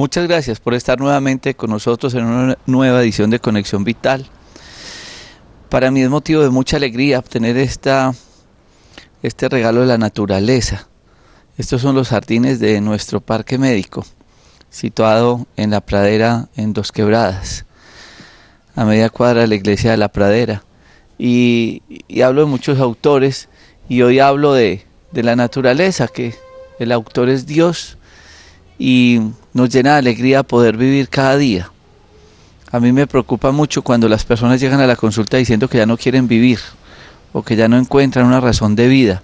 Muchas gracias por estar nuevamente con nosotros en una nueva edición de Conexión Vital. Para mí es motivo de mucha alegría obtener este regalo de la naturaleza. Estos son los jardines de nuestro parque médico, situado en la pradera en Dos Quebradas, a media cuadra de la iglesia de la Pradera. Y hablo de muchos autores, y hoy hablo de la naturaleza, que el autor es Dios, y nos llena de alegría poder vivir cada día. A mí me preocupa mucho cuando las personas llegan a la consulta diciendo que ya no quieren vivir, o que ya no encuentran una razón de vida,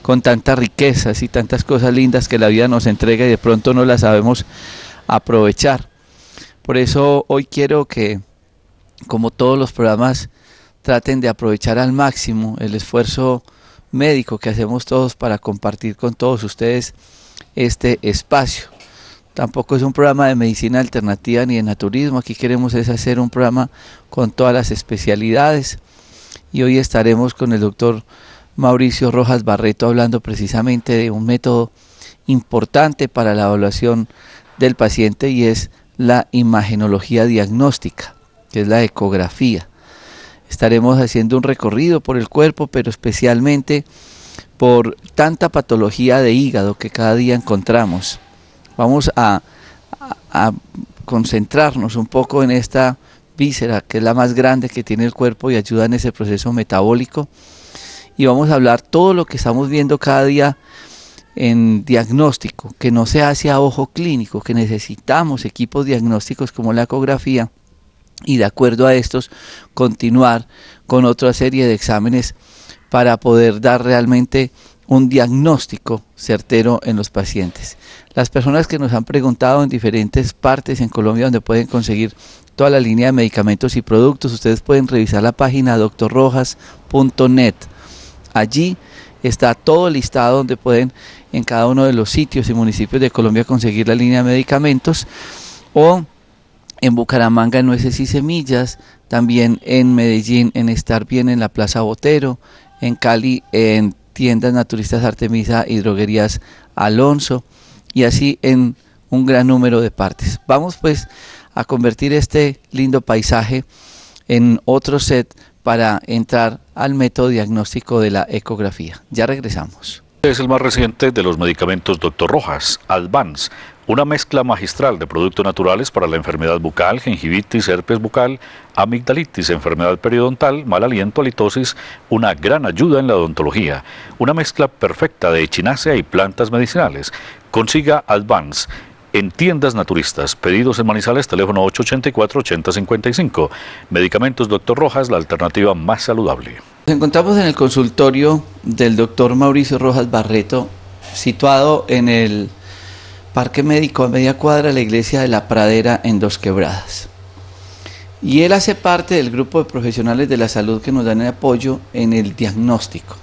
con tantas riquezas y tantas cosas lindas que la vida nos entrega y de pronto no las sabemos aprovechar. Por eso hoy quiero que, como todos los programas, traten de aprovechar al máximo el esfuerzo médico que hacemos todos para compartir con todos ustedes este espacio. Tampoco es un programa de medicina alternativa ni de naturismo. Aquí queremos es hacer un programa con todas las especialidades. Y hoy estaremos con el doctor Mauricio Rojas Barreto hablando precisamente de un método importante para la evaluación del paciente, y es la imagenología diagnóstica, que es la ecografía. Estaremos haciendo un recorrido por el cuerpo, pero especialmente por tanta patología de hígado que cada día encontramos. Vamos a concentrarnos un poco en esta víscera, que es la más grande que tiene el cuerpo y ayuda en ese proceso metabólico. Y vamos a hablar todo lo que estamos viendo cada día en diagnóstico, que no se hace a ojo clínico, que necesitamos equipos diagnósticos como la ecografía, y de acuerdo a estos continuar con otra serie de exámenes para poder dar realmente un diagnóstico certero en los pacientes. Las personas que nos han preguntado en diferentes partes en Colombia donde pueden conseguir toda la línea de medicamentos y productos, ustedes pueden revisar la página drrojas.net. Allí está todo listado donde pueden en cada uno de los sitios y municipios de Colombia conseguir la línea de medicamentos, o en Bucaramanga en Nueces y Semillas, también en Medellín en Estar Bien en la Plaza Botero, en Cali en Tiendas Naturistas Artemisa y Droguerías Alonso, y así en un gran número de partes. Vamos pues a convertir este lindo paisaje en otro set para entrar al método diagnóstico de la ecografía. Ya regresamos. Es el más reciente de los medicamentos Dr. Rojas, Advance, una mezcla magistral de productos naturales para la enfermedad bucal, gingivitis, herpes bucal, amigdalitis, enfermedad periodontal, mal aliento, halitosis, una gran ayuda en la odontología, una mezcla perfecta de echinacea y plantas medicinales. Consiga Advance en tiendas naturistas. Pedidos en Manizales, teléfono 884-8055. Medicamentos Dr. Rojas, la alternativa más saludable. Nos encontramos en el consultorio del doctor Mauricio Rojas Barreto, situado en el Parque Médico a media cuadra de la iglesia de la Pradera en Dos Quebradas. Y él hace parte del grupo de profesionales de la salud que nos dan el apoyo en el diagnóstico.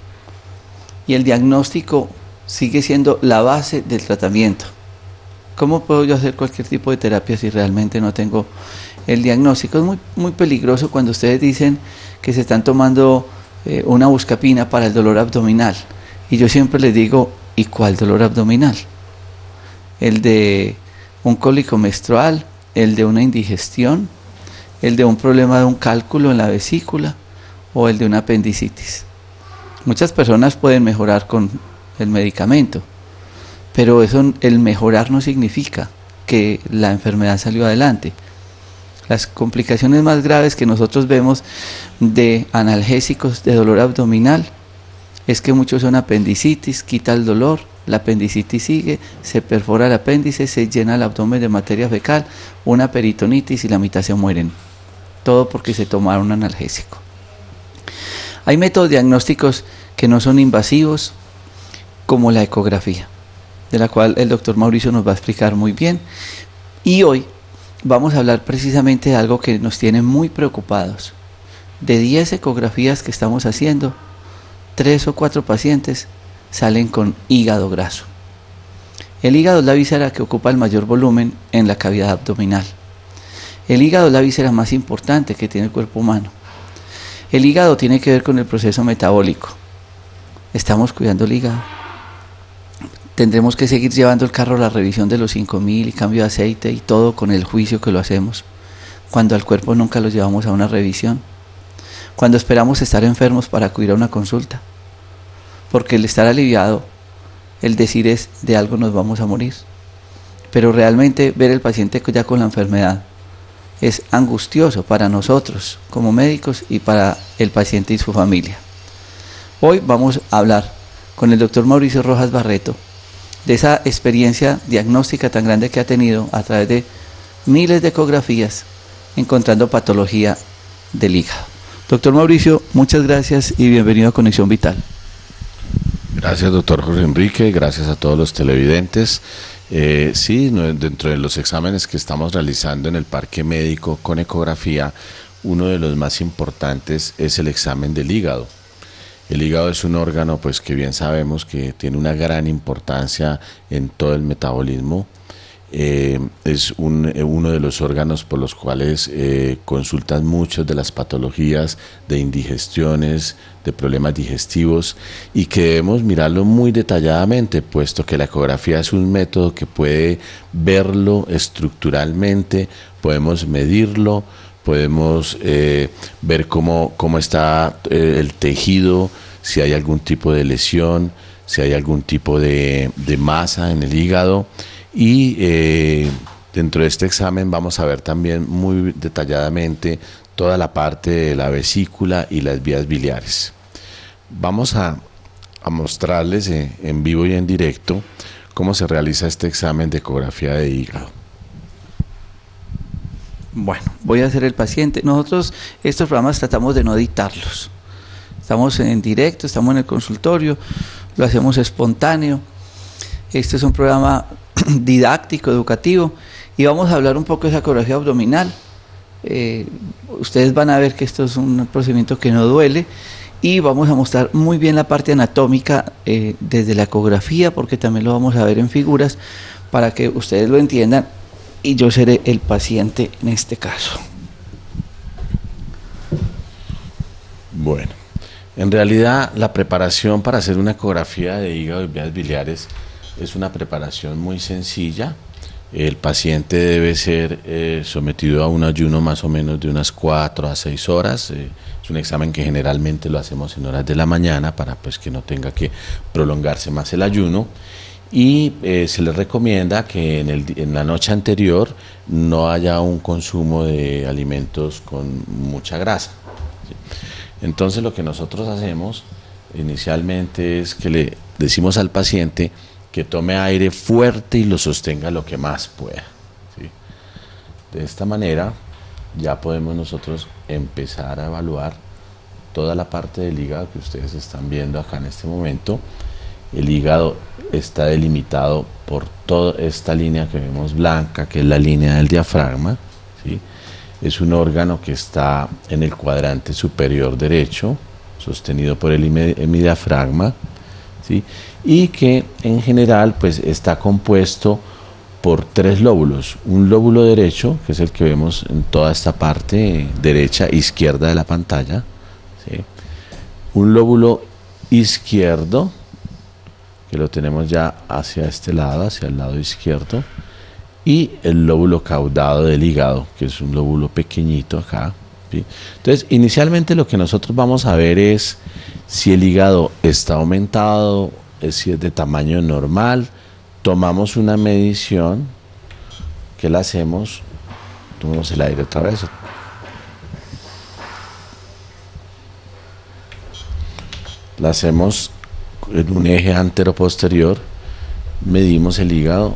Y el diagnóstico sigue siendo la base del tratamiento. ¿Cómo puedo yo hacer cualquier tipo de terapia si realmente no tengo el diagnóstico? Es muy peligroso cuando ustedes dicen que se están tomando una buscapina para el dolor abdominal. Y yo siempre les digo, ¿y cuál dolor abdominal? ¿El de un cólico menstrual? ¿El de una indigestión? ¿El de un problema de un cálculo en la vesícula? ¿O el de una apendicitis? Muchas personas pueden mejorar con el medicamento, pero eso, el mejorar no significa que la enfermedad salió adelante. Las complicaciones más graves que nosotros vemos de analgésicos de dolor abdominal es que muchos son apendicitis, quita el dolor, la apendicitis sigue, se perfora el apéndice, se llena el abdomen de materia fecal, una peritonitis y la mitad se mueren. Todo porque se tomaron un analgésico. Hay métodos diagnósticos que no son invasivos, como la ecografía, de la cual el doctor Mauricio nos va a explicar muy bien. Y hoy vamos a hablar precisamente de algo que nos tiene muy preocupados. De 10 ecografías que estamos haciendo, 3 o 4 pacientes salen con hígado graso. El hígado es la víscera que ocupa el mayor volumen en la cavidad abdominal. El hígado es la víscera más importante que tiene el cuerpo humano. El hígado tiene que ver con el proceso metabólico. ¿Estamos cuidando el hígado? tendremos que seguir llevando el carro a la revisión de los 5.000 y cambio de aceite y todo con el juicio que lo hacemos, cuando al cuerpo nunca lo llevamos a una revisión, cuando esperamos estar enfermos para acudir a una consulta, porque el estar aliviado, el decir es de algo nos vamos a morir, pero realmente ver el paciente ya con la enfermedad es angustioso para nosotros como médicos y para el paciente y su familia. Hoy vamos a hablar con el doctor Mauricio Rojas Barreto de esa experiencia diagnóstica tan grande que ha tenido a través de miles de ecografías encontrando patología del hígado. Doctor Mauricio, muchas gracias y bienvenido a Conexión Vital. Gracias, doctor Jorge Enrique, gracias a todos los televidentes. Sí, dentro de los exámenes que estamos realizando en el parque médico con ecografía, uno de los más importantes es el examen del hígado. El hígado es un órgano, pues, que bien sabemos que tiene una gran importancia en todo el metabolismo. Es uno de los órganos por los cuales consultan muchas de las patologías de indigestiones, de problemas digestivos, y que debemos mirarlo muy detalladamente, puesto que la ecografía es un método que puede verlo estructuralmente, podemos medirlo, podemos ver cómo está el tejido, si hay algún tipo de lesión, si hay algún tipo de masa en el hígado. Y dentro de este examen vamos a ver también muy detalladamente toda la parte de la vesícula y las vías biliares. Vamos a mostrarles en vivo y en directo cómo se realiza este examen de ecografía de hígado. Bueno, voy a hacer el paciente. Nosotros estos programas tratamos de no editarlos. Estamos en directo, estamos en el consultorio, lo hacemos espontáneo. Este es un programa didáctico, educativo, y vamos a hablar un poco de esa ecografía abdominal. Ustedes van a ver que esto es un procedimiento que no duele, y vamos a mostrar muy bien la parte anatómica desde la ecografía, porque también lo vamos a ver en figuras para que ustedes lo entiendan, y yo seré el paciente en este caso. Bueno, en realidad la preparación para hacer una ecografía de hígado y vías biliares es una preparación muy sencilla. El paciente debe ser sometido a un ayuno más o menos de unas 4 a 6 horas. Es un examen que generalmente lo hacemos en horas de la mañana para, pues, que no tenga que prolongarse más el ayuno. Y se les recomienda que en la noche anterior no haya un consumo de alimentos con mucha grasa. ¿Sí? Entonces lo que nosotros hacemos inicialmente es que le decimos al paciente que tome aire fuerte y lo sostenga lo que más pueda. ¿Sí? De esta manera ya podemos nosotros empezar a evaluar toda la parte del hígado que ustedes están viendo acá en este momento. El hígado está delimitado por toda esta línea que vemos blanca, que es la línea del diafragma. ¿Sí? Es un órgano que está en el cuadrante superior derecho, sostenido por el hemidiafragma, ¿sí? Y que en general, pues, está compuesto por 3 lóbulos. Un lóbulo derecho, que es el que vemos en toda esta parte derecha e izquierda de la pantalla, ¿sí? Un lóbulo izquierdo, que lo tenemos ya hacia este lado, hacia el lado izquierdo, y el lóbulo caudado del hígado, que es un lóbulo pequeñito acá, ¿sí? Entonces, inicialmente lo que nosotros vamos a ver es si el hígado está aumentado, si es de tamaño normal. Tomamos una medición, que la hacemos, tomamos el aire otra vez. La hacemos en un eje antero-posterior, medimos el hígado,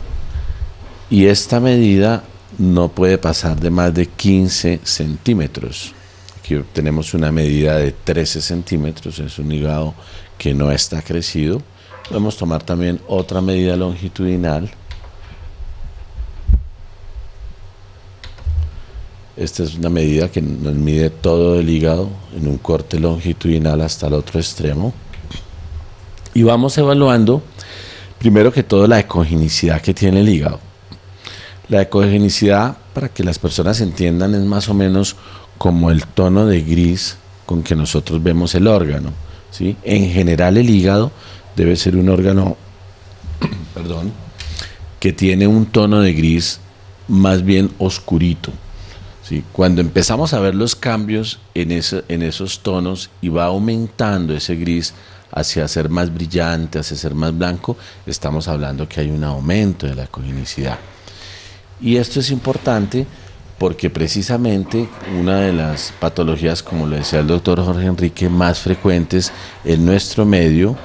y esta medida no puede pasar de más de 15 centímetros. Aquí tenemos una medida de 13 centímetros, es un hígado que no está crecido. Podemos tomar también otra medida longitudinal. Esta es una medida que nos mide todo el hígado en un corte longitudinal hasta el otro extremo. Y vamos evaluando, primero que todo, la ecogenicidad que tiene el hígado. La ecogenicidad, para que las personas entiendan, es más o menos como el tono de gris con que nosotros vemos el órgano, ¿sí? En general, el hígado debe ser un órgano perdón, que tiene un tono de gris más bien oscurito. ¿Sí? Cuando empezamos a ver los cambios en esos tonos y va aumentando ese gris hacia ser más brillante, hacia ser más blanco, estamos hablando que hay un aumento de la ecogenicidad. Y esto es importante porque precisamente una de las patologías, como lo decía el doctor Jorge Enrique, más frecuentes en nuestro medio,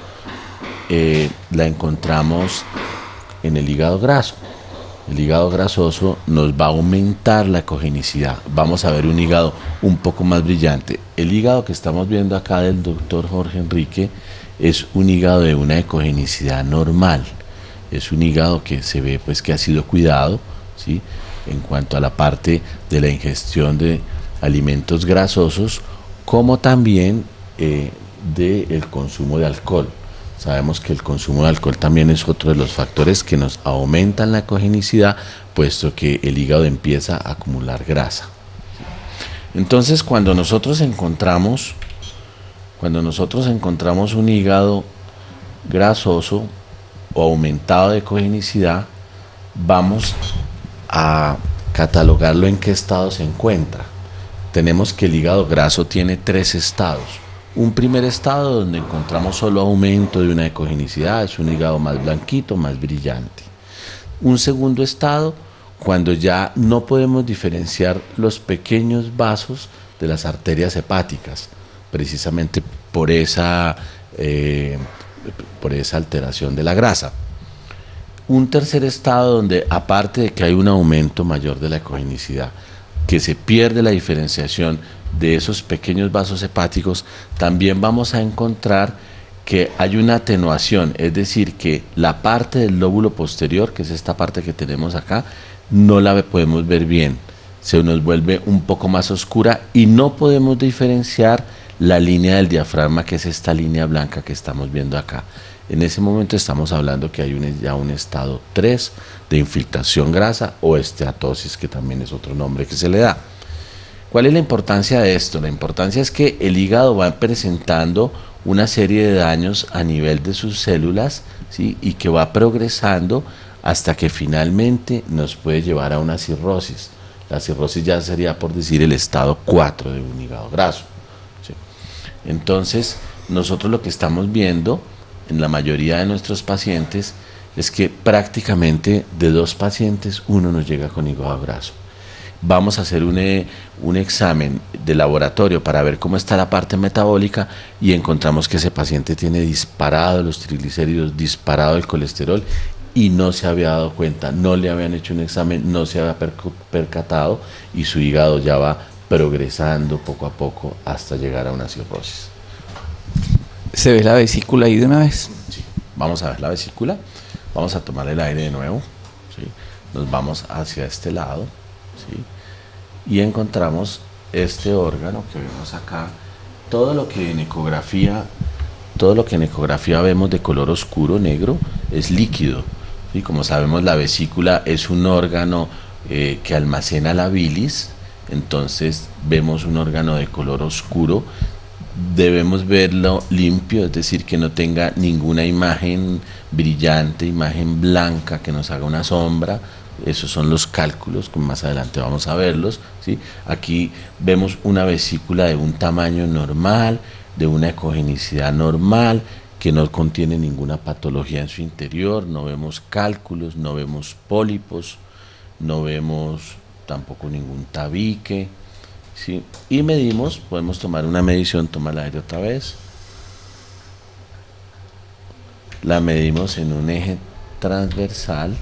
la encontramos en el hígado graso. El hígado grasoso nos va a aumentar la ecogenicidad. Vamos a ver un hígado un poco más brillante. El hígado que estamos viendo acá del doctor Jorge Enrique es un hígado de una ecogenicidad normal. Es un hígado que se ve pues que ha sido cuidado, ¿sí?, en cuanto a la parte de la ingestión de alimentos grasosos, como también del consumo de alcohol. Sabemos que el consumo de alcohol también es otro de los factores que nos aumentan la ecogenicidad, puesto que el hígado empieza a acumular grasa. Entonces, cuando nosotros encontramos un hígado grasoso o aumentado de ecogenicidad, vamos a catalogarlo en qué estado se encuentra. Tenemos que el hígado graso tiene 3 estados. Un primer estado donde encontramos solo aumento de una ecogenicidad, es un hígado más blanquito, más brillante. Un segundo estado, cuando ya no podemos diferenciar los pequeños vasos de las arterias hepáticas, precisamente por esa alteración de la grasa. Un tercer estado donde, aparte de que hay un aumento mayor de la ecogenicidad, que se pierde la diferenciación de esos pequeños vasos hepáticos, también vamos a encontrar que hay una atenuación, es decir, que la parte del lóbulo posterior, que es esta parte que tenemos acá, no la podemos ver bien, se nos vuelve un poco más oscura y no podemos diferenciar la línea del diafragma, que es esta línea blanca que estamos viendo acá. En ese momento estamos hablando que hay ya un estado 3 de infiltración grasa o esteatosis, que también es otro nombre que se le da. ¿Cuál es la importancia de esto? La importancia es que el hígado va presentando una serie de daños a nivel de sus células, ¿sí?, y que va progresando hasta que finalmente nos puede llevar a una cirrosis. La cirrosis ya sería, por decir, el estado 4 de un hígado graso, ¿sí? Entonces, nosotros lo que estamos viendo en la mayoría de nuestros pacientes es que prácticamente de 2 pacientes, 1 nos llega con hígado graso. Vamos a hacer un examen de laboratorio para ver cómo está la parte metabólica y encontramos que ese paciente tiene disparado los triglicéridos, disparado el colesterol y no se había dado cuenta, no le habían hecho un examen, no se había percatado y su hígado ya va progresando poco a poco hasta llegar a una cirrosis. ¿Se ve la vesícula ahí de una vez? Sí. Vamos a ver la vesícula, vamos a tomar el aire de nuevo, ¿sí? Nos vamos hacia este lado, ¿sí?, y encontramos este órgano que vemos acá. Todo lo que en ecografía vemos de color oscuro, negro, es líquido, ¿sí? Como sabemos, la vesícula es un órgano que almacena la bilis, entonces vemos un órgano de color oscuro. Debemos verlo limpio, es decir, que no tenga ninguna imagen brillante, imagen blanca que nos haga una sombra. Esos son los cálculos, que más adelante vamos a verlos, ¿sí? Aquí vemos una vesícula de un tamaño normal, de una ecogenicidad normal, que no contiene ninguna patología en su interior, no vemos cálculos, no vemos pólipos, no vemos tampoco ningún tabique, ¿sí? Y medimos, podemos tomar una medición, toma el aire otra vez, la medimos en un eje transversal,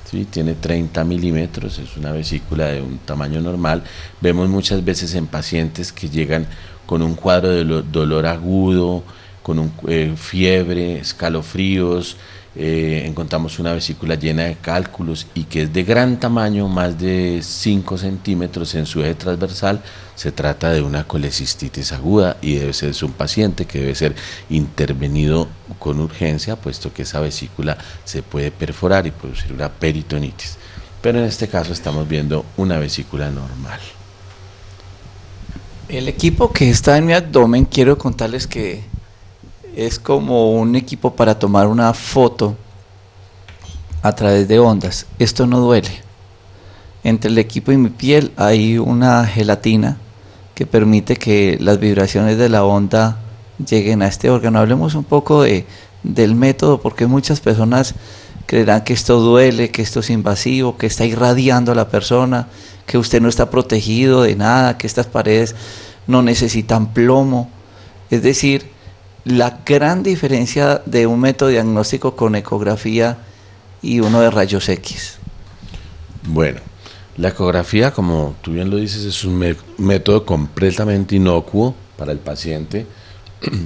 ¿sí? Tiene 30 milímetros, es una vesícula de un tamaño normal. Vemos muchas veces en pacientes que llegan con un cuadro de dolor agudo, con fiebre, escalofríos, encontramos una vesícula llena de cálculos y que es de gran tamaño, más de 5 centímetros en su eje transversal. Se trata de una colecistitis aguda y debe ser un paciente que debe ser intervenido con urgencia, puesto que esa vesícula se puede perforar y producir una peritonitis. Pero en este caso estamos viendo una vesícula normal. El equipo que está en mi abdomen, quiero contarles que es como un equipo para tomar una foto a través de ondas. Esto no duele. Entre el equipo y mi piel hay una gelatina que permite que las vibraciones de la onda lleguen a este órgano. Hablemos un poco del método, porque muchas personas creerán que esto duele, que esto es invasivo, que está irradiando a la persona, que usted no está protegido de nada, que estas paredes no necesitan plomo. Es decir, la gran diferencia de un método diagnóstico con ecografía y uno de rayos X. Bueno, la ecografía, como tú bien lo dices, es un método completamente inocuo para el paciente,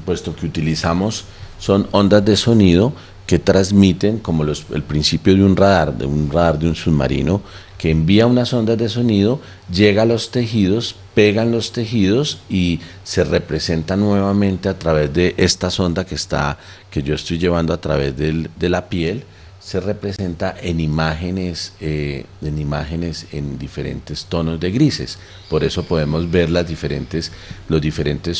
puesto que utilizamos son ondas de sonido que transmiten como el principio de un radar de un submarino, que envía unas ondas de sonido, llega a los tejidos, pegan los tejidos y se representa nuevamente a través de esta sonda que yo estoy llevando a través de la piel. Se representa en imágenes en diferentes tonos de grises. Por eso podemos ver los diferentes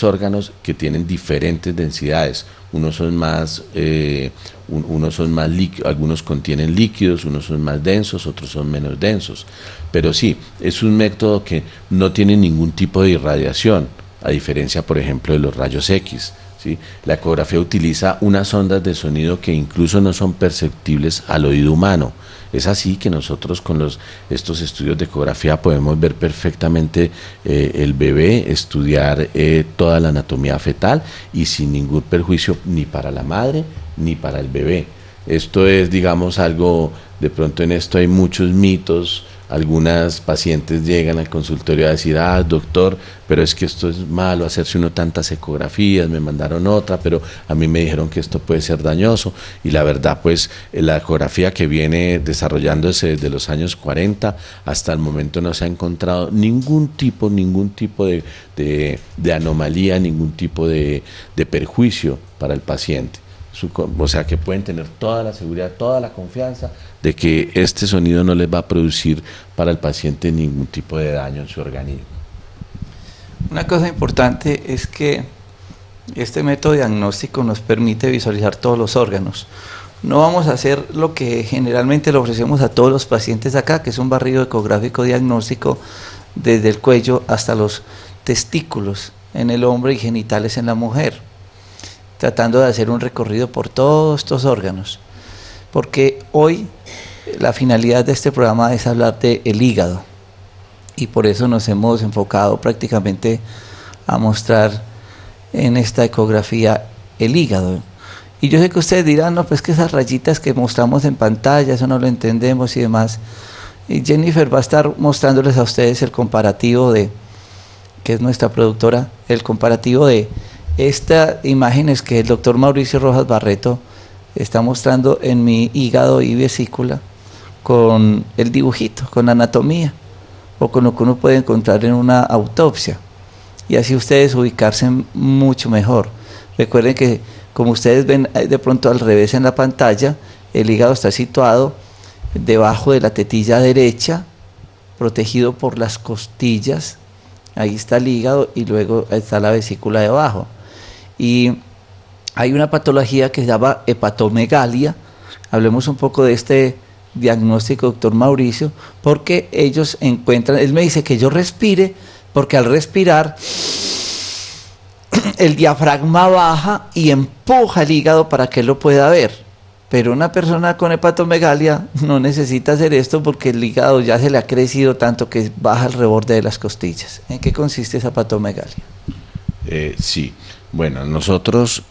órganos que tienen diferentes densidades. Unos son más líquidos, algunos contienen líquidos, unos son más densos, otros son menos densos. Pero sí, es un método que no tiene ningún tipo de irradiación, a diferencia, por ejemplo, de los rayos X. ¿Sí? La ecografía utiliza unas ondas de sonido que incluso no son perceptibles al oído humano. Es así que nosotros con estos estudios de ecografía podemos ver perfectamente el bebé, estudiar toda la anatomía fetal y sin ningún perjuicio ni para la madre ni para el bebé. Esto es, digamos, algo, de pronto en esto hay muchos mitos. Algunas pacientes llegan al consultorio a decir, doctor, pero es que esto es malo, hacerse uno tantas ecografías, me mandaron otra, pero a mí me dijeron que esto puede ser dañoso. Y la verdad, pues, la ecografía que viene desarrollándose desde los años 40 hasta el momento no se ha encontrado ningún tipo de anomalía, ningún tipo de perjuicio para el paciente. O sea que pueden tener toda la seguridad, toda la confianza de que este sonido no les va a producir para el paciente ningún tipo de daño en su organismo. Una cosa importante es que este método diagnóstico nos permite visualizar todos los órganos. No vamos a hacer lo que generalmente le ofrecemos a todos los pacientes acá, que es un barrido ecográfico diagnóstico desde el cuello hasta los testículos en el hombre y genitales en la mujer, tratando de hacer un recorrido por todos estos órganos, porque hoy la finalidad de este programa es hablar del hígado, y por eso nos hemos enfocado prácticamente a mostrar en esta ecografía el hígado. Y yo sé que ustedes dirán, no, pues que esas rayitas que mostramos en pantalla, eso no lo entendemos y demás. Y Jennifer va a estar mostrándoles a ustedes el comparativo que es nuestra productora, el comparativo de estas imágenes que el doctor Mauricio Rojas Barreto está mostrando en mi hígado y vesícula con el dibujito, con la anatomía o con lo que uno puede encontrar en una autopsia, y así ustedes ubicarse mucho mejor. Recuerden que como ustedes ven de pronto al revés en la pantalla, el hígado está situado debajo de la tetilla derecha, protegido por las costillas. Ahí está el hígado y luego está la vesícula debajo. Y hay una patología que se llama hepatomegalia. Hablemos un poco de este diagnóstico, doctor Mauricio, porque ellos encuentran, él me dice que yo respire, porque al respirar el diafragma baja y empuja el hígado para que él lo pueda ver. Pero una persona con hepatomegalia no necesita hacer esto porque el hígado ya se le ha crecido tanto que baja el reborde de las costillas. ¿En qué consiste esa hepatomegalia? Sí, bueno, nosotros,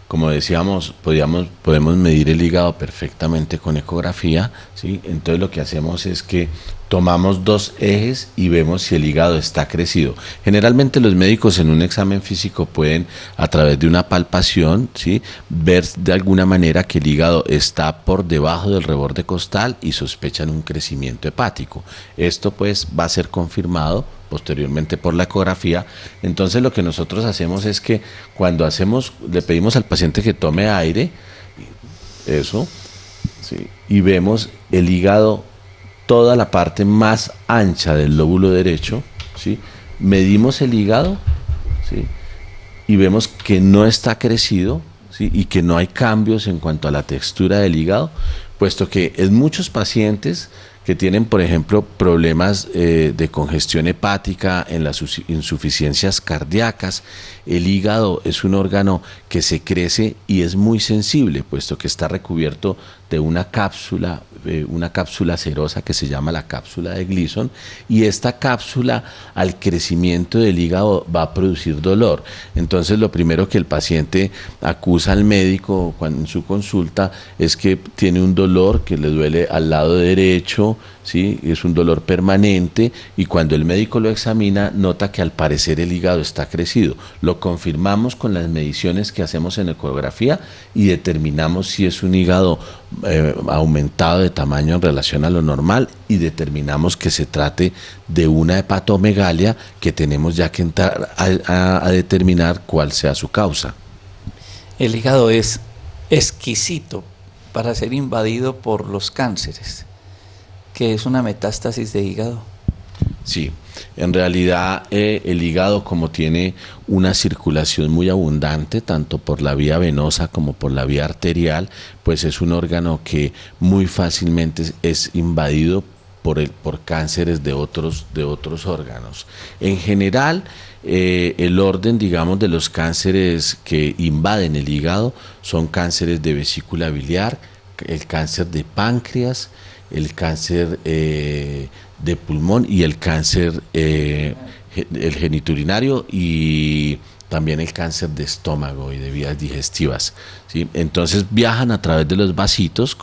como decíamos, podemos medir el hígado perfectamente con ecografía, ¿sí? Entonces lo que hacemos es que tomamos dos ejes y vemos si el hígado está crecido. Generalmente los médicos en un examen físico pueden, a través de una palpación, ¿sí?, ver de alguna manera que el hígado está por debajo del reborde costal y sospechan un crecimiento hepático. Esto pues va a ser confirmado posteriormente por la ecografía. Entonces lo que nosotros hacemos es que cuando le pedimos al paciente que tome aire, eso, ¿sí?, y vemos el hígado, toda la parte más ancha del lóbulo derecho, ¿sí?, medimos el hígado, ¿sí?, y vemos que no está crecido, ¿sí?, y que no hay cambios en cuanto a la textura del hígado, puesto que en muchos pacientes que tienen, por ejemplo, problemas de congestión hepática, en las insuficiencias cardíacas, el hígado es un órgano que se crece y es muy sensible, puesto que está recubierto de una cápsula serosa que se llama la cápsula de Gleason, y esta cápsula al crecimiento del hígado va a producir dolor. Entonces lo primero que el paciente acusa al médico en su consulta es que tiene un dolor que le duele al lado derecho, ¿sí? Es un dolor permanente, y cuando el médico lo examina nota que al parecer el hígado está crecido. Lo confirmamos con las mediciones que hacemos en ecografía y determinamos si es un hígado aumentado de tamaño en relación a lo normal, y determinamos que se trate de una hepatomegalia, que tenemos ya que entrar a determinar cuál sea su causa. El hígado es exquisito para ser invadido por los cánceres. ¿Qué es una metástasis de hígado? Sí, en realidad el hígado, como tiene una circulación muy abundante, tanto por la vía venosa como por la vía arterial, pues es un órgano que muy fácilmente es invadido por cánceres de otros órganos. En general, el orden, digamos, de los cánceres que invaden el hígado son cánceres de vesícula biliar, el cáncer de páncreas, el cáncer de pulmón y el cáncer el genitourinario, y también el cáncer de estómago y de vías digestivas, ¿sí? Entonces viajan a través de los vasitos,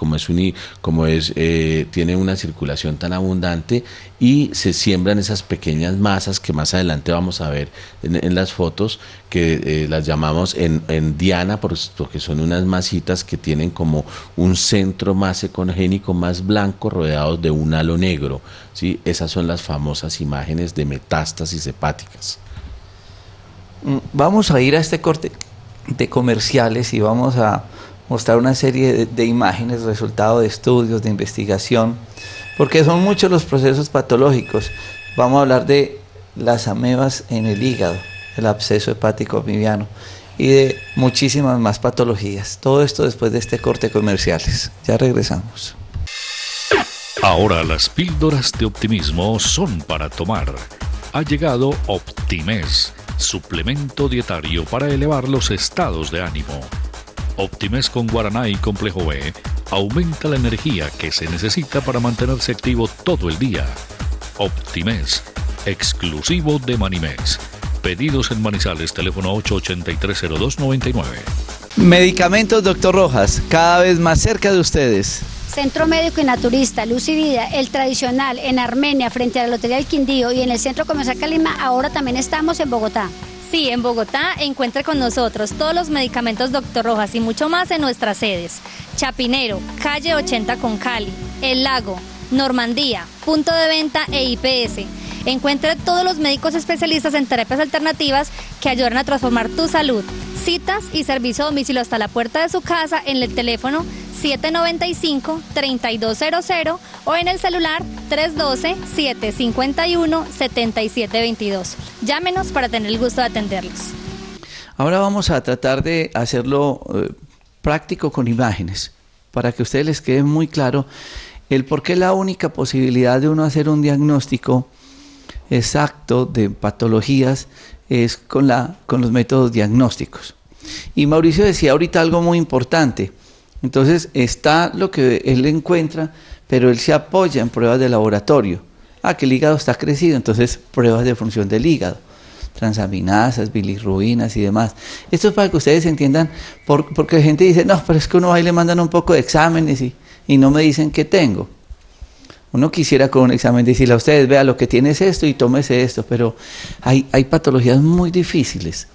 tiene una circulación tan abundante, y se siembran esas pequeñas masas que más adelante vamos a ver en las fotos, que las llamamos en diana, porque son unas masitas que tienen como un centro más econogénico, más blanco, rodeados de un halo negro, ¿sí? Esas son las famosas imágenes de metástasis hepáticas. Vamos a ir a este corte de comerciales y vamos a mostrar una serie de imágenes, resultado de estudios, de investigación, porque son muchos los procesos patológicos. Vamos a hablar de las amebas en el hígado, el absceso hepático boliviano y de muchísimas más patologías. Todo esto después de este corte de comerciales. Ya regresamos. Ahora las píldoras de optimismo son para tomar. Ha llegado Optimés, suplemento dietario para elevar los estados de ánimo. Optimés con guaraná y complejo B aumenta la energía que se necesita para mantenerse activo todo el día. Optimés, exclusivo de Manimex. Pedidos en Manizales, teléfono 883-0299. Medicamentos Dr. Rojas, cada vez más cerca de ustedes. Centro Médico y Naturista, Luz y Vida, el tradicional en Armenia frente a la Lotería del Quindío y en el Centro Comercial Calima. Ahora también estamos en Bogotá. Sí, en Bogotá encuentre con nosotros todos los medicamentos Dr. Rojas y mucho más en nuestras sedes. Chapinero, calle 80 con Cali, El Lago, Normandía, punto de venta e IPS. Encuentre todos los médicos especialistas en terapias alternativas que ayudan a transformar tu salud. Citas y servicio a domicilio hasta la puerta de su casa en el teléfono 795-3200 o en el celular 312-751-7722. Llámenos para tener el gusto de atenderlos. Ahora vamos a tratar de hacerlo práctico con imágenes, para que a ustedes les quede muy claro el por qué la única posibilidad de uno hacer un diagnóstico exacto de patologías es con los métodos diagnósticos. Y Mauricio decía ahorita algo muy importante. Entonces está lo que él encuentra, pero él se apoya en pruebas de laboratorio. Que el hígado está crecido, entonces pruebas de función del hígado, transaminasas, bilirrubinas y demás. Esto es para que ustedes entiendan, porque la gente dice, no, pero es que uno va y le mandan un poco de exámenes y no me dicen qué tengo. Uno quisiera con un examen decirle a ustedes, vea, lo que tiene es esto y tómese esto, pero hay patologías muy difíciles.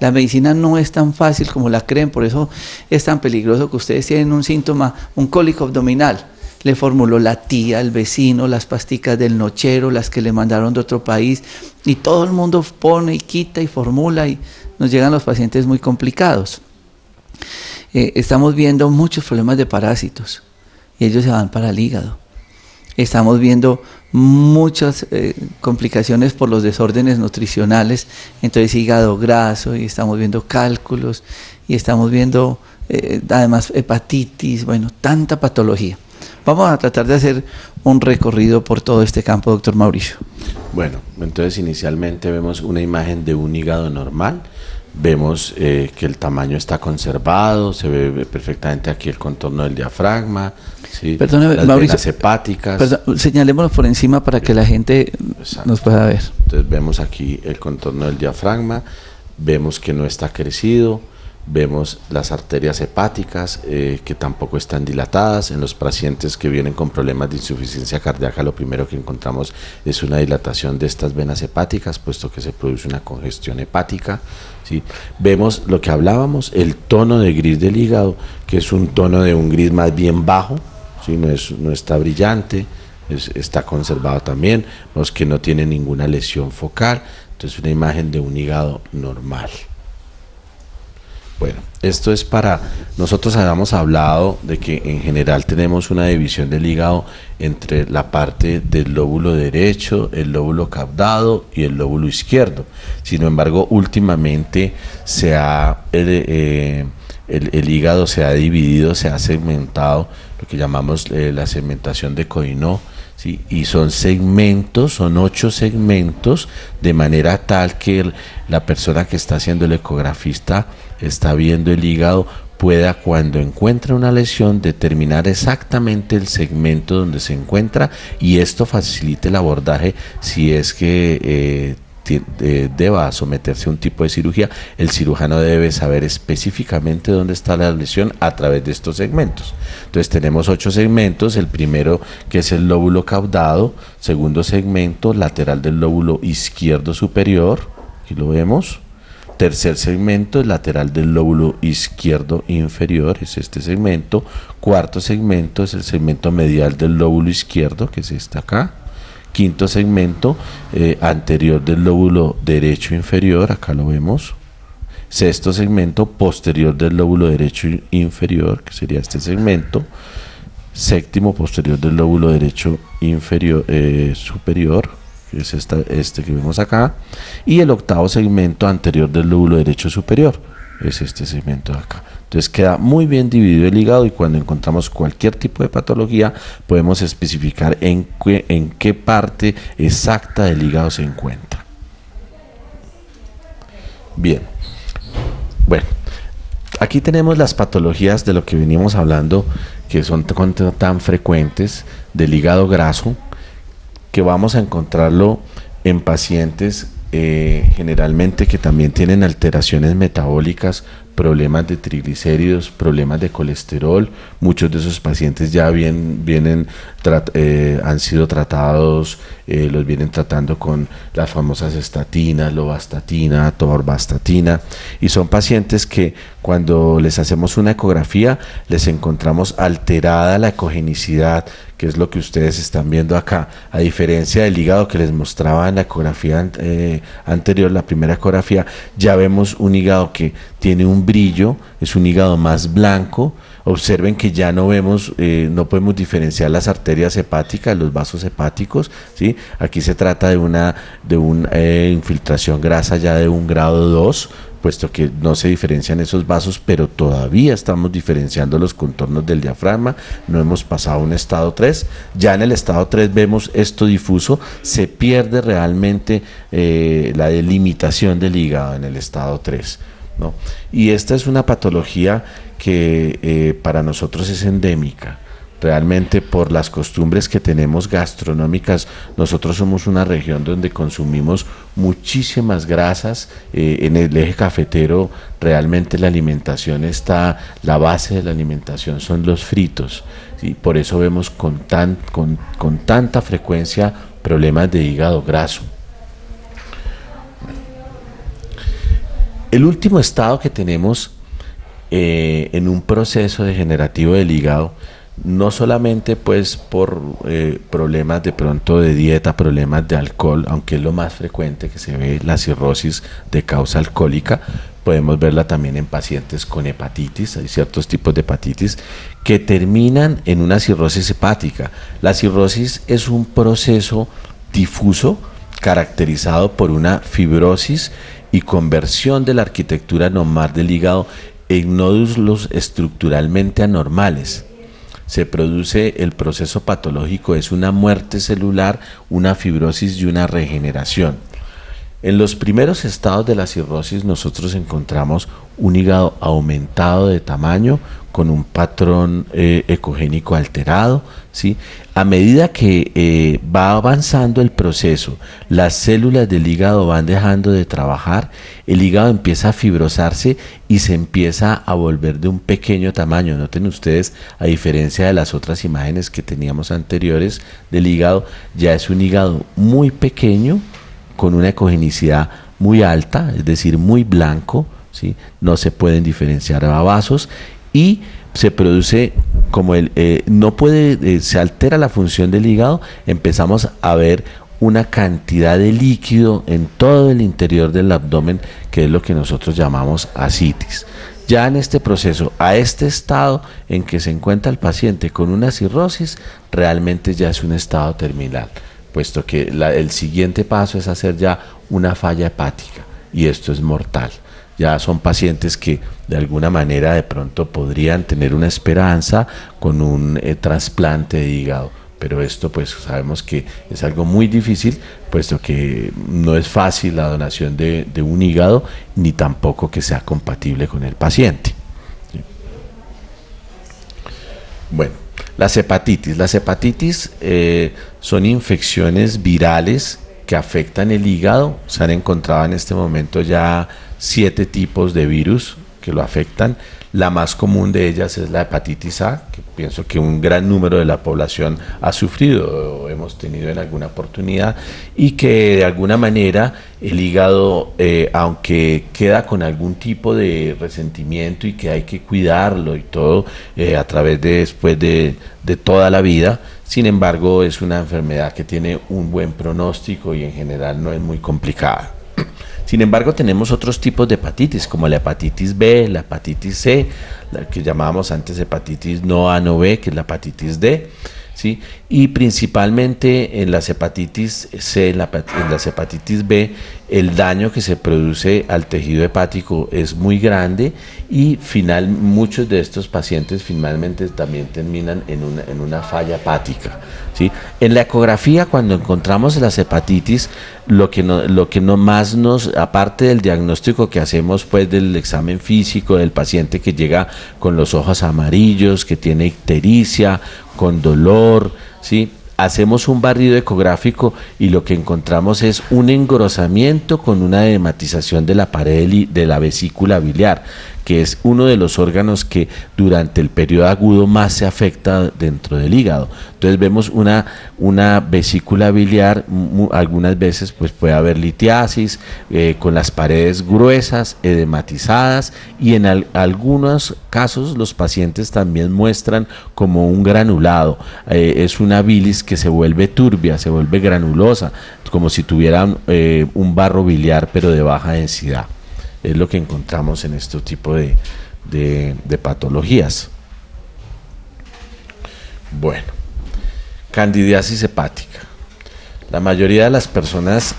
La medicina no es tan fácil como la creen, por eso es tan peligroso que ustedes tienen un síntoma, un cólico abdominal. Le formuló la tía, el vecino, las pasticas del nochero, las que le mandaron de otro país, y todo el mundo pone y quita y formula y nos llegan los pacientes muy complicados. Estamos viendo muchos problemas de parásitos y ellos se van para el hígado. Estamos viendo muchas complicaciones por los desórdenes nutricionales, entonces hígado graso, y estamos viendo cálculos, y estamos viendo además hepatitis, bueno, tanta patología. Vamos a tratar de hacer un recorrido por todo este campo, doctor Mauricio. Bueno, entonces inicialmente vemos una imagen de un hígado normal, vemos que el tamaño está conservado, se ve perfectamente aquí el contorno del diafragma, ¿sí? Perdóneme, las Mauricio, venas hepáticas. Señalémonos por encima para que la gente nos pueda ver. Entonces vemos aquí el contorno del diafragma, vemos que no está crecido, vemos las arterias hepáticas que tampoco están dilatadas. En los pacientes que vienen con problemas de insuficiencia cardíaca, lo primero que encontramos es una dilatación de estas venas hepáticas, puesto que se produce una congestión hepática, ¿sí? Vemos lo que hablábamos, el tono de gris del hígado, que es un tono de un gris más bien bajo, ¿sí? No está brillante, está conservado también. Vemos que no tiene ninguna lesión focal, entonces una imagen de un hígado normal. Bueno, esto es para, nosotros habíamos hablado de que en general tenemos una división del hígado entre la parte del lóbulo derecho, el lóbulo caudado y el lóbulo izquierdo. Sin embargo, últimamente el hígado se ha dividido, se ha segmentado, lo que llamamos la segmentación de Coinot, ¿sí? Y son segmentos, son 8 segmentos, de manera tal que la persona que está haciendo el ecografista está viendo el hígado, pueda, cuando encuentre una lesión, determinar exactamente el segmento donde se encuentra, y esto facilite el abordaje si es que deba someterse a un tipo de cirugía. El cirujano debe saber específicamente dónde está la lesión a través de estos segmentos. Entonces tenemos 8 segmentos, el primero que es el lóbulo caudado, segundo segmento lateral del lóbulo izquierdo superior, aquí lo vemos. Tercer segmento, el lateral del lóbulo izquierdo inferior, es este segmento. Cuarto segmento es el segmento medial del lóbulo izquierdo, que es este acá. Quinto segmento, anterior del lóbulo derecho inferior, acá lo vemos. Sexto segmento, posterior del lóbulo derecho inferior, que sería este segmento. Séptimo, posterior del lóbulo derecho inferior, superior, que es este que vemos acá. Y el octavo segmento, anterior del lóbulo derecho superior, es este segmento de acá. Entonces queda muy bien dividido el hígado, y cuando encontramos cualquier tipo de patología podemos especificar en qué parte exacta del hígado se encuentra. Bien, bueno, aquí tenemos las patologías de lo que veníamos hablando, que son tan frecuentes, del hígado graso, que vamos a encontrarlo en pacientes generalmente que también tienen alteraciones metabólicas, problemas de triglicéridos, problemas de colesterol. Muchos de esos pacientes ya han sido tratados, los vienen tratando con las famosas estatinas, lovastatina, atorvastatina, y son pacientes que cuando les hacemos una ecografía les encontramos alterada la ecogenicidad, que es lo que ustedes están viendo acá, a diferencia del hígado que les mostraba en la ecografía anterior, la primera ecografía. Ya vemos un hígado que tiene un brillo, es un hígado más blanco. Observen que ya no vemos, no podemos diferenciar las arterias hepáticas, los vasos hepáticos, ¿sí? Aquí se trata de una infiltración grasa ya de un grado 2, puesto que no se diferencian esos vasos, pero todavía estamos diferenciando los contornos del diafragma. No hemos pasado a un estado 3. Ya en el estado 3 vemos esto difuso, se pierde realmente la delimitación del hígado en el estado 3, ¿no? Y esta es una patología que para nosotros es endémica. Realmente, por las costumbres que tenemos gastronómicas, nosotros somos una región donde consumimos muchísimas grasas. En el eje cafetero realmente la alimentación está, la base de la alimentación son los fritos, ¿sí? Por eso vemos con tanta frecuencia problemas de hígado graso. El último estado que tenemos en un proceso degenerativo del hígado, no solamente pues por problemas de pronto de dieta, problemas de alcohol, aunque es lo más frecuente que se ve, la cirrosis de causa alcohólica, podemos verla también en pacientes con hepatitis. Hay ciertos tipos de hepatitis que terminan en una cirrosis hepática. La cirrosis es un proceso difuso caracterizado por una fibrosis y conversión de la arquitectura normal del hígado en nódulos estructuralmente anormales. Se produce el proceso patológico, es una muerte celular, una fibrosis y una regeneración. En los primeros estados de la cirrosis nosotros encontramos un hígado aumentado de tamaño con un patrón ecogénico alterado, ¿sí? A medida que va avanzando el proceso, las células del hígado van dejando de trabajar, el hígado empieza a fibrosarse y se empieza a volver de un pequeño tamaño. Noten ustedes, a diferencia de las otras imágenes que teníamos anteriores del hígado, ya es un hígado muy pequeño, con una ecogenicidad muy alta, es decir, muy blanco, ¿sí? No se pueden diferenciar a vasos y se produce como se altera la función del hígado, empezamos a ver una cantidad de líquido en todo el interior del abdomen, que es lo que nosotros llamamos ascitis. Ya en este proceso, a este estado en que se encuentra el paciente con una cirrosis, realmente ya es un estado terminal, puesto que el siguiente paso es hacer ya una falla hepática, y esto es mortal. Ya son pacientes que de alguna manera de pronto podrían tener una esperanza con un trasplante de hígado, pero esto pues sabemos que es algo muy difícil, puesto que no es fácil la donación de un hígado, ni tampoco que sea compatible con el paciente. Bueno, las hepatitis son infecciones virales que afectan el hígado. Se han encontrado en este momento ya 7 tipos de virus que lo afectan. La más común de ellas es la hepatitis A, que pienso que un gran número de la población ha sufrido o hemos tenido en alguna oportunidad, y que de alguna manera el hígado, aunque queda con algún tipo de resentimiento y que hay que cuidarlo y todo a través de después de toda la vida, sin embargo es una enfermedad que tiene un buen pronóstico y en general no es muy complicada. Sin embargo, tenemos otros tipos de hepatitis, como la hepatitis B, la hepatitis C, la que llamábamos antes hepatitis no A, no B, que es la hepatitis D, ¿sí? Y principalmente en las hepatitis C, en las hepatitis B, el daño que se produce al tejido hepático es muy grande, y muchos de estos pacientes finalmente también terminan en una falla hepática, ¿sí? En la ecografía, cuando encontramos las hepatitis, lo que no más aparte del diagnóstico que hacemos pues del examen físico del paciente que llega con los ojos amarillos, que tiene ictericia, con dolor, ¿sí? Hacemos un barrido ecográfico y lo que encontramos es un engrosamiento con una edematización de la pared de la vesícula biliar, que es uno de los órganos que durante el periodo agudo más se afecta dentro del hígado. Entonces vemos una vesícula biliar, algunas veces pues puede haber litiasis, con las paredes gruesas, edematizadas, y en algunos casos los pacientes también muestran como un granulado, es una bilis que se vuelve turbia, se vuelve granulosa, como si tuvieran un barro biliar pero de baja densidad. Es lo que encontramos en este tipo de patologías. Bueno, candidiasis hepática. La mayoría de las personas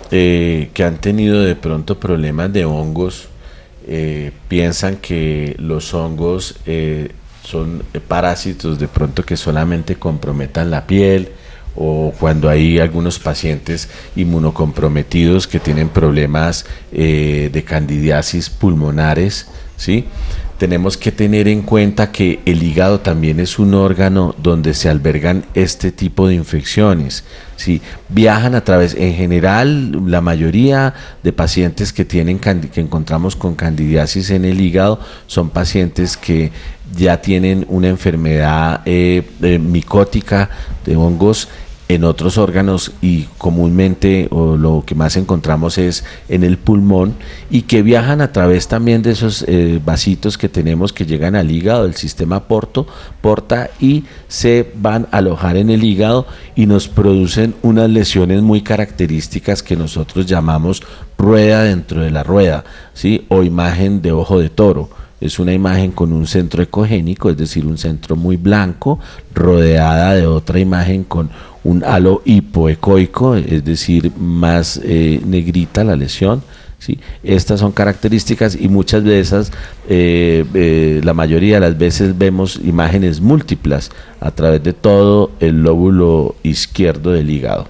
que han tenido de pronto problemas de hongos piensan que los hongos son parásitos de pronto que solamente comprometan la piel, o cuando hay algunos pacientes inmunocomprometidos que tienen problemas de candidiasis pulmonares, ¿sí? Tenemos que tener en cuenta que el hígado también es un órgano donde se albergan este tipo de infecciones, ¿sí? Viajan a través, en general, la mayoría de pacientes que encontramos con candidiasis en el hígado son pacientes que ya tienen una enfermedad micótica de hongos en otros órganos, y comúnmente lo que más encontramos es en el pulmón, y que viajan a través también de esos vasitos que tenemos que llegan al hígado, el sistema porta, y se van a alojar en el hígado y nos producen unas lesiones muy características que nosotros llamamos rueda dentro de la rueda, ¿sí? O imagen de ojo de toro. Es una imagen con un centro ecogénico, es decir, un centro muy blanco, rodeada de otra imagen con un halo hipoecoico, es decir, más negrita la lesión, ¿sí? Estas son características y muchas de esas, la mayoría de las veces vemos imágenes múltiples a través de todo el lóbulo izquierdo del hígado.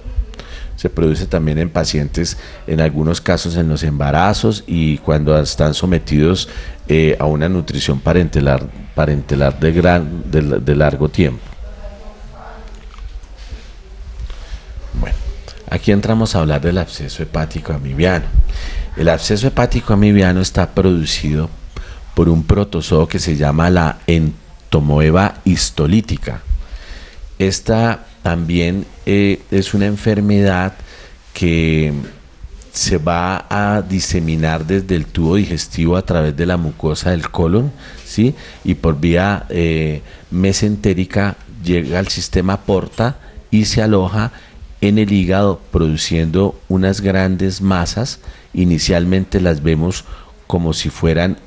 Se produce también en pacientes, en algunos casos en los embarazos y cuando están sometidos a una nutrición parentelar de largo tiempo. Bueno, aquí entramos a hablar del absceso hepático amibiano. El absceso hepático amibiano está producido por un protozoo que se llama la entomoeba histolítica. Esta también es una enfermedad que se va a diseminar desde el tubo digestivo a través de la mucosa del colon, ¿sí? Y por vía mesentérica llega al sistema porta y se aloja en el hígado produciendo unas grandes masas. Inicialmente las vemos como si fueran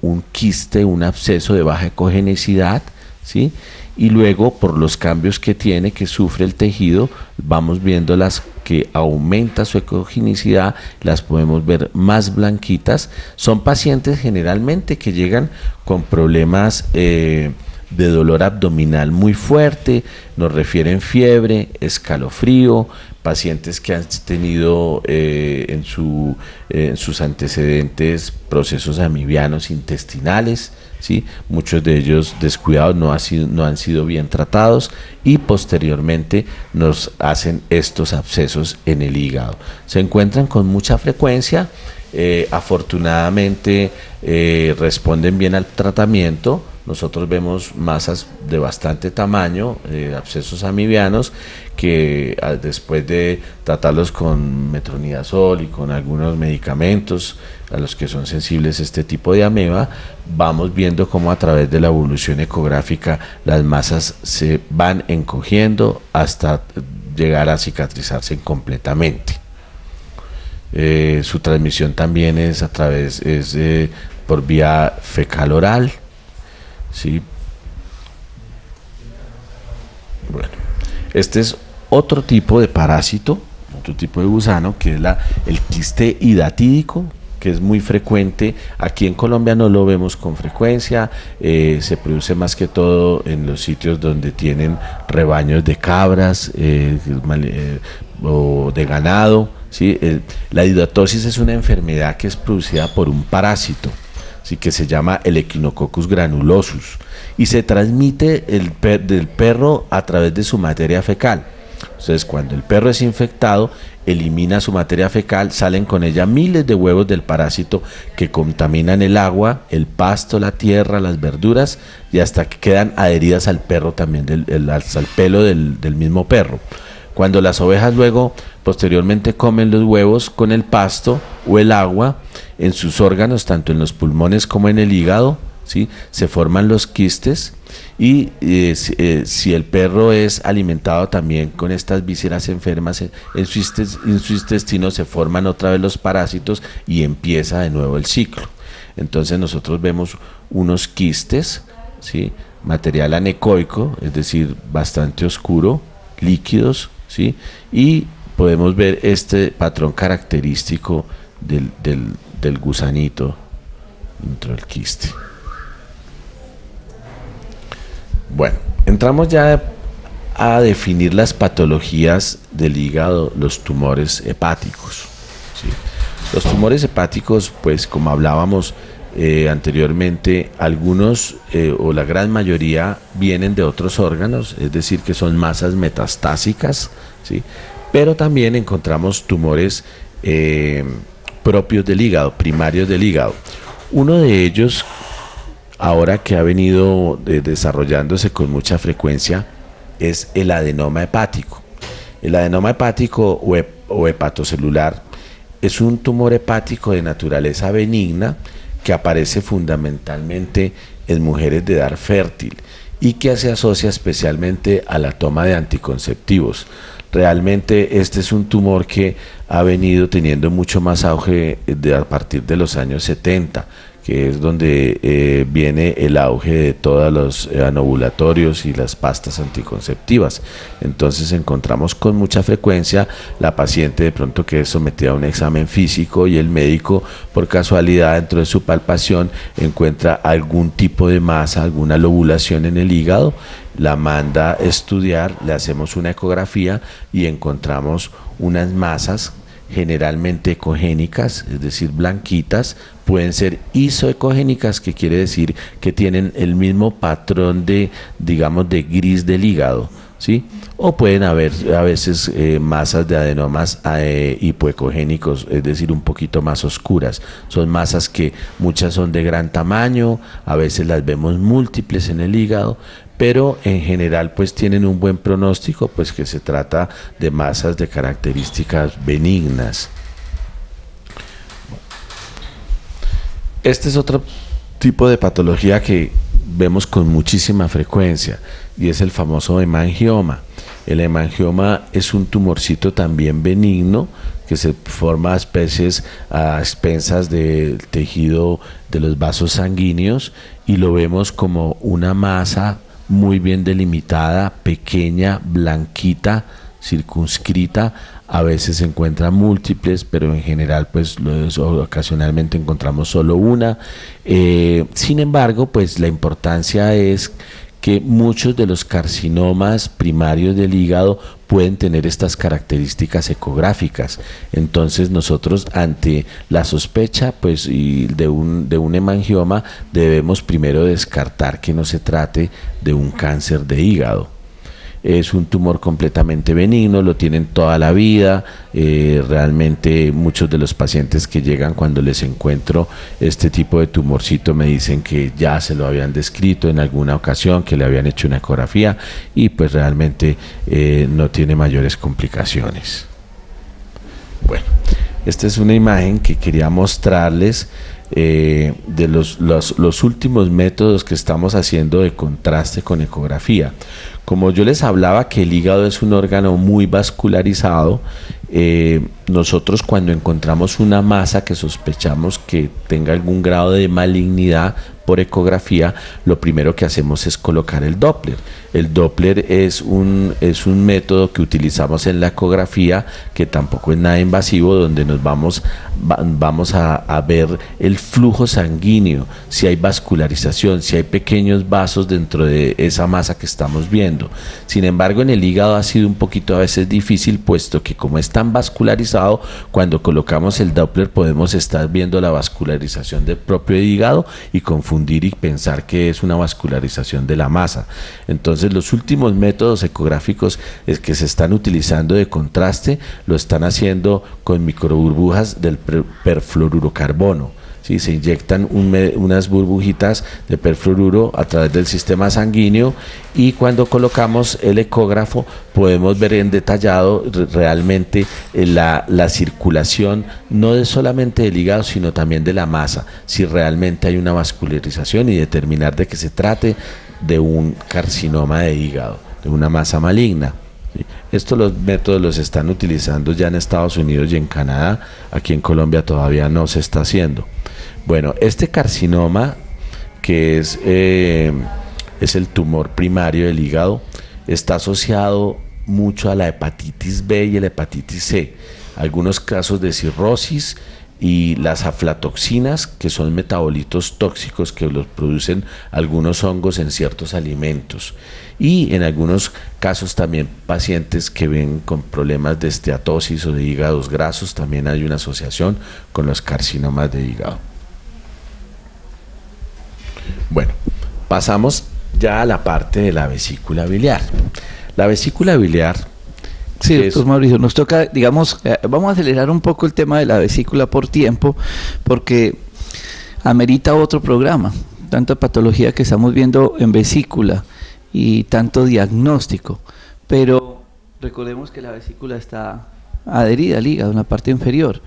un quiste, un absceso de baja ecogenicidad, ¿sí? Y luego por los cambios que tiene, que sufre el tejido, vamos viendo las que aumenta su ecogenicidad, las podemos ver más blanquitas. Son pacientes generalmente que llegan con problemas de dolor abdominal muy fuerte, nos refieren fiebre, escalofrío, pacientes que han tenido en sus antecedentes procesos amibianos intestinales, ¿sí? Muchos de ellos descuidados, no han sido bien tratados y posteriormente nos hacen estos abscesos en el hígado. Se encuentran con mucha frecuencia, afortunadamente responden bien al tratamiento. Nosotros vemos masas de bastante tamaño, abscesos amibianos, que después de tratarlos con metronidazol y con algunos medicamentos a los que son sensibles este tipo de ameba, vamos viendo cómo a través de la evolución ecográfica las masas se van encogiendo hasta llegar a cicatrizarse completamente. Su transmisión también es por vía fecal oral, ¿sí? Bueno, este es otro tipo de parásito, otro tipo de gusano, que es el quiste hidatídico, que es muy frecuente. Aquí en Colombia no lo vemos con frecuencia, se produce más que todo en los sitios donde tienen rebaños de cabras o de ganado, ¿sí? La hidatosis es una enfermedad que es producida por un parásito, ¿sí? Que se llama el Echinococcus granulosus y se transmite del perro a través de su materia fecal. Entonces, cuando el perro es infectado, elimina su materia fecal, salen con ella miles de huevos del parásito que contaminan el agua, el pasto, la tierra, las verduras y hasta que quedan adheridas al perro también, al pelo del mismo perro. Cuando las ovejas luego posteriormente comen los huevos con el pasto o el agua, en sus órganos, tanto en los pulmones como en el hígado, ¿sí? Se forman los quistes y si el perro es alimentado también con estas vísceras enfermas, en su intestino se forman otra vez los parásitos y empieza de nuevo el ciclo. Entonces nosotros vemos unos quistes, ¿sí? Material anecoico, es decir, bastante oscuro, líquidos, ¿sí? Y podemos ver este patrón característico del gusanito dentro del quiste. Bueno, entramos ya a definir las patologías del hígado, los tumores hepáticos, ¿sí? Los tumores hepáticos, pues como hablábamos anteriormente, algunos o la gran mayoría vienen de otros órganos, es decir, que son masas metastásicas, ¿sí? Pero también encontramos tumores propios del hígado, primarios del hígado. Uno de ellos, ahora que ha venido desarrollándose con mucha frecuencia, es el adenoma hepático. El adenoma hepático o hepatocelular es un tumor hepático de naturaleza benigna que aparece fundamentalmente en mujeres de edad fértil y que se asocia especialmente a la toma de anticonceptivos. Realmente este es un tumor que ha venido teniendo mucho más auge a partir de los años 70, que es donde viene el auge de todos los anovulatorios y las pastas anticonceptivas. Entonces encontramos con mucha frecuencia la paciente de pronto que es sometida a un examen físico y el médico por casualidad dentro de su palpación encuentra algún tipo de masa, alguna lobulación en el hígado, la manda a estudiar, le hacemos una ecografía y encontramos unas masas generalmente ecogénicas, es decir, blanquitas, pueden ser isoecogénicas, que quiere decir que tienen el mismo patrón de, digamos, de gris del hígado, ¿sí? O pueden haber a veces masas de adenomas hipoecogénicos, es decir, un poquito más oscuras. Son masas que muchas son de gran tamaño, a veces las vemos múltiples en el hígado, pero en general pues tienen un buen pronóstico, pues que se trata de masas de características benignas. Este es otro tipo de patología que vemos con muchísima frecuencia y es el famoso hemangioma. El hemangioma es un tumorcito también benigno que se forma a expensas del tejido de los vasos sanguíneos y lo vemos como una masa muy bien delimitada, pequeña, blanquita, circunscrita. A veces se encuentran múltiples, pero en general pues ocasionalmente encontramos solo una. Sin embargo, pues la importancia es que muchos de los carcinomas primarios del hígado pueden tener estas características ecográficas. Entonces nosotros ante la sospecha pues de un hemangioma debemos primero descartar que no se trate de un cáncer de hígado. Es un tumor completamente benigno, lo tienen toda la vida. Realmente muchos de los pacientes que llegan cuando les encuentro este tipo de tumorcito me dicen que ya se lo habían descrito en alguna ocasión, que le habían hecho una ecografía y pues realmente no tiene mayores complicaciones. Bueno, esta es una imagen que quería mostrarles de los últimos métodos que estamos haciendo de contraste con ecografía. Como yo les hablaba que el hígado es un órgano muy vascularizado, nosotros cuando encontramos una masa que sospechamos que tenga algún grado de malignidad por ecografía, lo primero que hacemos es colocar el Doppler. El Doppler es un método que utilizamos en la ecografía, que tampoco es nada invasivo, donde nos vamos a ver el flujo sanguíneo, si hay vascularización, si hay pequeños vasos dentro de esa masa que estamos viendo. Sin embargo, en el hígado ha sido un poquito a veces difícil, puesto que como es tan vascularizado, cuando colocamos el Doppler podemos estar viendo la vascularización del propio hígado y confundir y pensar que es una vascularización de la masa. Entonces los últimos métodos ecográficos que se están utilizando de contraste lo están haciendo con microburbujas del perfluorocarbono. ¿Sí? Se inyectan unas burbujitas de perfluoruro a través del sistema sanguíneo y cuando colocamos el ecógrafo podemos ver en detallado realmente la circulación, no de solamente del hígado sino también de la masa, si realmente hay una vascularización y determinar de que se trate de un carcinoma de hígado, de una masa maligna. Estos los métodos los están utilizando ya en Estados Unidos y en Canadá. Aquí en Colombia todavía no se está haciendo. Bueno, este carcinoma, que es el tumor primario del hígado, está asociado mucho a la hepatitis B y la hepatitis C. Algunos casos de cirrosis y las aflatoxinas, que son metabolitos tóxicos que los producen algunos hongos en ciertos alimentos. Y en algunos casos también pacientes que ven con problemas de esteatosis o de hígados grasos, también hay una asociación con los carcinomas de hígado. Bueno, pasamos ya a la parte de la vesícula biliar. La vesícula biliar... Sí, doctor Mauricio, nos toca, digamos, vamos a acelerar un poco el tema de la vesícula por tiempo, porque amerita otro programa, tanta patología que estamos viendo en vesícula y tanto diagnóstico, pero recordemos que la vesícula está adherida al hígado en la parte inferior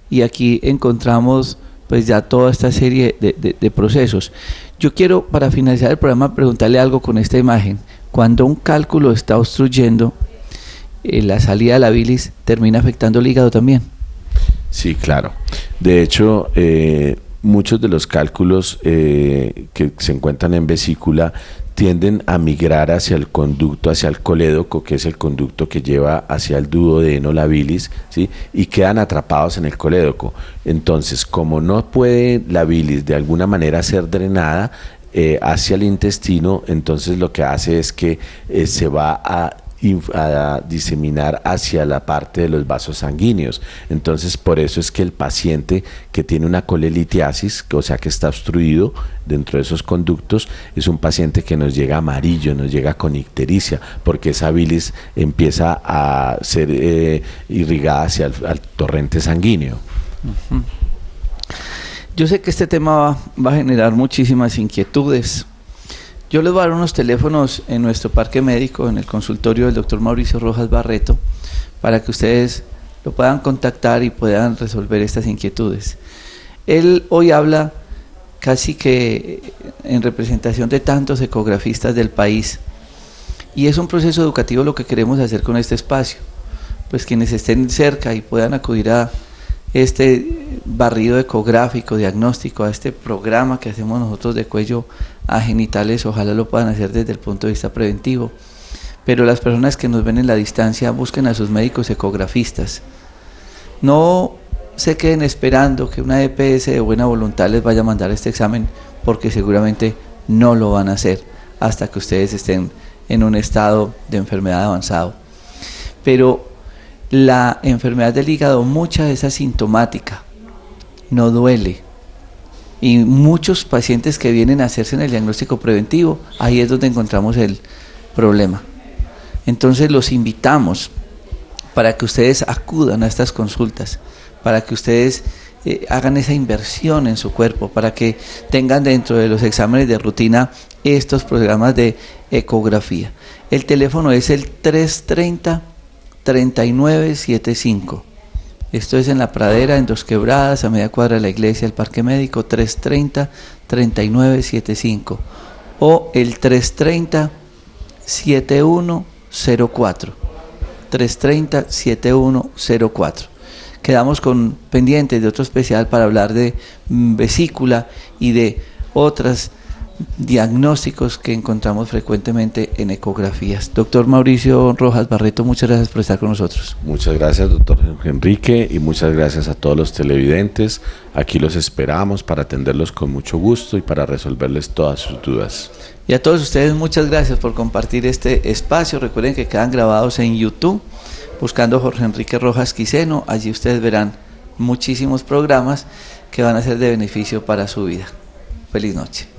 y aquí encontramos pues ya toda esta serie de procesos. Yo quiero, para finalizar el programa, preguntarle algo con esta imagen. Cuando un cálculo está obstruyendo la salida de la bilis, ¿termina afectando el hígado también? Sí, claro. De hecho, muchos de los cálculos que se encuentran en vesícula tienden a migrar hacia el conducto, hacia el colédoco, que es el conducto que lleva hacia el duodeno, la bilis, ¿sí? Y quedan atrapados en el colédoco. Entonces, como no puede la bilis de alguna manera ser drenada hacia el intestino, entonces lo que hace es que se va a diseminar hacia la parte de los vasos sanguíneos. Entonces, por eso es que el paciente que tiene una colelitiasis, o sea que está obstruido dentro de esos conductos, es un paciente que nos llega amarillo, nos llega con ictericia, porque esa bilis empieza a ser irrigada hacia el torrente sanguíneo. Uh-huh. Yo sé que este tema va a generar muchísimas inquietudes. Yo les voy a dar unos teléfonos en nuestro parque médico, en el consultorio del doctor Mauricio Rojas Barreto, para que ustedes lo puedan contactar y puedan resolver estas inquietudes. Él hoy habla casi que en representación de tantos ecografistas del país, y es un proceso educativo lo que queremos hacer con este espacio. Pues quienes estén cerca y puedan acudir a este barrido ecográfico, diagnóstico, a este programa que hacemos nosotros de cuello a genitales, ojalá lo puedan hacer desde el punto de vista preventivo. Pero las personas que nos ven en la distancia, busquen a sus médicos ecografistas. No se queden esperando que una EPS de buena voluntad les vaya a mandar este examen, porque seguramente no lo van a hacer hasta que ustedes estén en un estado de enfermedad avanzado. Pero la enfermedad del hígado, mucha de esa sintomática, no duele. Y muchos pacientes que vienen a hacerse en el diagnóstico preventivo, ahí es donde encontramos el problema. Entonces los invitamos para que ustedes acudan a estas consultas, para que ustedes hagan esa inversión en su cuerpo, para que tengan dentro de los exámenes de rutina estos programas de ecografía. El teléfono es el 330-3975. Esto es en La Pradera, en Dos Quebradas, a media cuadra de la iglesia, el Parque Médico, 330-3975. O el 330-7104. 330-7104. Quedamos con pendientes de otro especial para hablar de vesícula y de otros diagnósticos que encontramos frecuentemente en ecografías. Doctor Mauricio Rojas Barreto, muchas gracias por estar con nosotros. Muchas gracias, doctor Enrique, y muchas gracias a todos los televidentes. Aquí los esperamos para atenderlos con mucho gusto y para resolverles todas sus dudas. Y a todos ustedes, muchas gracias por compartir este espacio. Recuerden que quedan grabados en YouTube, buscando Jorge Enrique Rojas Quiseno. Allí ustedes verán muchísimos programas que van a ser de beneficio para su vida. Feliz noche.